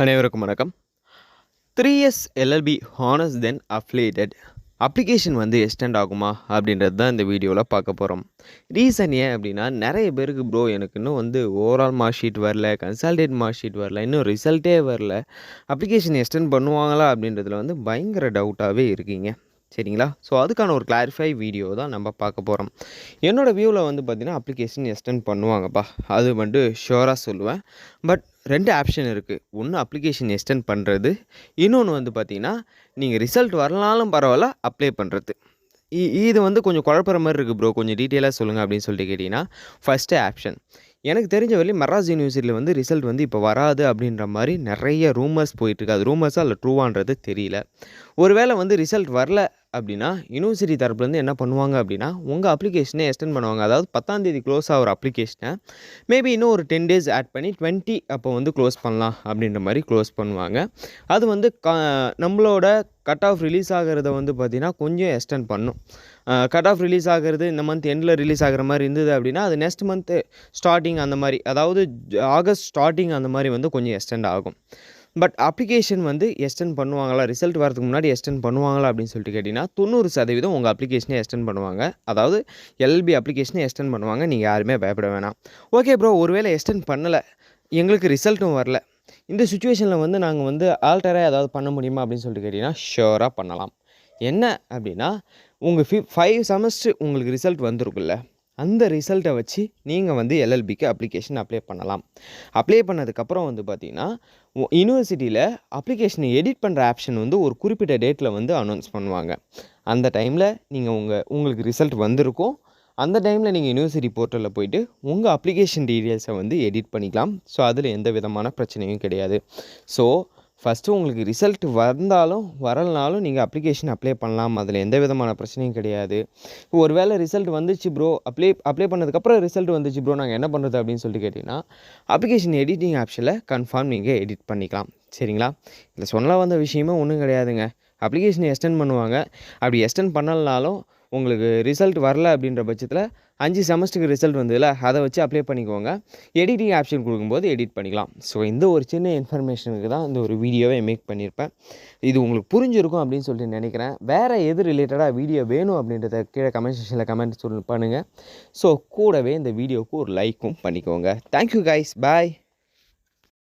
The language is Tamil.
அனைவருக்கும் வணக்கம். 3 இயர்ஸ் எல்எல்பி ஹானர்ஸ் தென் அஃபிலியேட்டட் அப்ளிகேஷன் வந்து எக்ஸ்டெண்ட் ஆகுமா அப்படின்றது தான் இந்த வீடியோவில் பார்க்க போகிறோம். ரீசன் ஏன் அப்படின்னா, நிறைய பேருக்கு ப்ரோ எனக்கு இன்னும் வந்து ஓவரால் மார்க் ஷீட் வரல, கன்சால்டேட் மார்க் ஷீட் வரல, இன்னும் ரிசல்ட்டே வரல, அப்ளிகேஷன் எக்ஸ்டெண்ட் பண்ணுவாங்களா அப்படின்றதுல வந்து பயங்கர டவுட்டாகவே இருக்கீங்க. சரிங்களா? ஸோ அதுக்கான ஒரு கிளாரிஃபை வீடியோ தான் நம்ம பார்க்க போகிறோம். என்னோடய வியூவில் வந்து பார்த்திங்கன்னா அப்ளிகேஷன் எக்ஸ்டெண்ட் பண்ணுவாங்கப்பா, அது வந்து ஷுவராக சொல்லுவேன். பட் 2 ஆப்ஷன் இருக்குது. ஒன்று அப்ளிகேஷன் எக்ஸ்டெண்ட் பண்ணுறது, இன்னொன்று வந்து பார்த்திங்கன்னா நீங்கள் ரிசல்ட் வரலாலும் பரவாயில்ல அப்ளை பண்ணுறது. இது வந்து கொஞ்சம் குழப்புற மாதிரி இருக்குது ப்ரோ, கொஞ்சம் டீட்டெயிலாக சொல்லுங்கள் அப்படின்னு சொல்லிட்டு கேட்டிங்கன்னா, ஃபஸ்ட்டு ஆப்ஷன் எனக்கு தெரிஞ்ச வரையும் மெட்ராஸ் யூனிவர்சிட்டியில் வந்து ரிசல்ட் வந்து இப்போ வராது அப்படின்ற மாதிரி நிறைய ரூமர்ஸ் போயிட்டுருக்கு. அது ரூமர்ஸாக இல்லை ட்ரூவான்றது தெரியல. ஒருவேளை வந்து ரிசல்ட் வரல அப்படின்னா யூனிவர்சிட்டி தரப்புலேருந்து என்ன பண்ணுவாங்க அப்படின்னா, உங்கள் அப்ளிகேஷனை எக்ஸ்டெண்ட் பண்ணுவாங்க. அதாவது 10ஆம் தேதி க்ளோஸ் ஆகிற அப்ளிகேஷனை மேபி இன்னும் ஒரு 10 டேஸ் ஆட் பண்ணி 20 அப்போ வந்து க்ளோஸ் பண்ணலாம் அப்படின்ற மாதிரி க்ளோஸ் பண்ணுவாங்க. அது வந்து நம்மளோட கட் ஆஃப் ரிலீஸ் ஆகிறத வந்து பார்த்திங்கன்னா கொஞ்சம் எக்ஸ்டெண்ட் பண்ணும். கட் ஆஃப் ரிலீஸ் ஆகிறது இந்த மந்த் எண்டில் ரிலீஸ் ஆகிற மாதிரி இருந்தது அப்படின்னா, அது நெக்ஸ்ட் மந்த்து ஸ்டார்டிங் அந்த மாதிரி, அதாவது ஆகஸ்ட் ஸ்டார்டிங் அந்த மாதிரி வந்து கொஞ்சம் எக்ஸ்டெண்ட் ஆகும். பட் அப்ளிகேஷன் வந்து எக்ஸ்டெண்ட் பண்ணுவாங்களா, ரிசல்ட் வரதுக்கு முன்னாடி எக்ஸ்டெண்ட் பண்ணுவாங்களா அப்படின்னு சொல்லிட்டு கேட்டிங்கன்னா, 90% உங்கள் அப்ளிகேஷனே எக்ஸ்டெண்ட் பண்ணுவாங்க. அதாவது எல்எல்பி அப்ளிகேஷனே எக்ஸ்டெண்ட் பண்ணுவாங்க. நீங்கள் யாருமே பயப்பட வேணாம். ஓகே ப்ரோ, ஒருவேளை எக்ஸ்டெண்ட் பண்ணலை, எங்களுக்கு ரிசல்ட்டும் வரல, இந்த சுச்சுவேஷனில் வந்து நாங்கள் வந்து ஆல்டராக ஏதாவது பண்ண முடியுமா அப்படின்னு சொல்லிட்டு கேட்டிங்கன்னா, ஷுவராக பண்ணலாம். என்ன அப்படின்னா, உங்கள் 5 செமஸ்டர் உங்களுக்கு ரிசல்ட் வந்திருக்குல்ல, அந்த ரிசல்ட்டை வச்சு நீங்கள் வந்து எல்எல்பிக்கு அப்ளிகேஷன் அப்ளை பண்ணலாம். அப்ளை பண்ணதுக்கப்புறம் வந்து பார்த்திங்கன்னா, யூனிவர்சிட்டியில் அப்ளிகேஷனை எடிட் பண்ணுற ஆப்ஷன் வந்து ஒரு குறிப்பிட்ட டேட்டில் வந்து அனௌன்ஸ் பண்ணுவாங்க. அந்த டைமில் நீங்கள் உங்களுக்கு ரிசல்ட் வந்திருக்கும். அந்த டைமில் நீங்கள் யூனிவர்சிட்டி போர்ட்டலில் போய்ட்டு உங்கள் அப்ளிகேஷன் டீட்டெயில்ஸை வந்து எடிட் பண்ணிக்கலாம். ஸோ அதில் எந்த விதமான பிரச்சனையும் கிடையாது. ஸோ ஃபஸ்ட்டு உங்களுக்கு ரிசல்ட் வந்தாலும் வரலனாலும் நீங்கள் அப்ளிகேஷன் அப்ளை பண்ணலாம். அதில் எந்த விதமான பிரச்சனையும் கிடையாது. ஒரு வேளை ரிசல்ட் வந்துச்சு ப்ரோ, அப்ளை பண்ணதுக்கப்புறம் ரிசல்ட் வந்துச்சு ப்ரோ, நாங்கள் என்ன பண்ணுறது அப்படின்னு சொல்லிட்டு கேட்டிங்கன்னா, அப்ளிகேஷன் எடிட்டிங் ஆப்ஷனில் கன்ஃபார்ம் நீங்கள் எடிட் பண்ணிக்கலாம். சரிங்களா? இதில் சொல்ல வந்த விஷயமே ஒன்றும் கிடையாதுங்க. அப்ளிகேஷனை எக்ஸ்டெண்ட் பண்ணுவாங்க. அப்படி எக்ஸ்டெண்ட் பண்ணலனாலும் உங்களுக்கு ரிசல்ட் வரல அப்படின்ற பட்சத்தில் 5 செமஸ்டருக்கு ரிசல்ட் வந்ததில்ல, அதை வச்சு அப்ளை பண்ணிக்கோங்க. எடிட்டிங் ஆப்ஷன் கொடுக்கும்போது எடிட் பண்ணிக்கலாம். ஸோ இந்த ஒரு சின்ன இன்ஃபர்மேஷனுக்கு தான் இந்த ஒரு வீடியோவை மேக் பண்ணியிருப்பேன். இது உங்களுக்கு புரிஞ்சிருக்கும் அப்படின்னு சொல்லிட்டு நினைக்கிறேன். வேறு எது ரிலேட்டடாக வீடியோ வேணும் அப்படின்றத கீழே கமெண்ட் செக்ஷனில் கமெண்ட் பண்ணுங்கள். ஸோ கூடவே இந்த வீடியோவுக்கு ஒரு லைக்கும் பண்ணிக்கோங்க. தேங்க்யூ கைஸ், பாய்.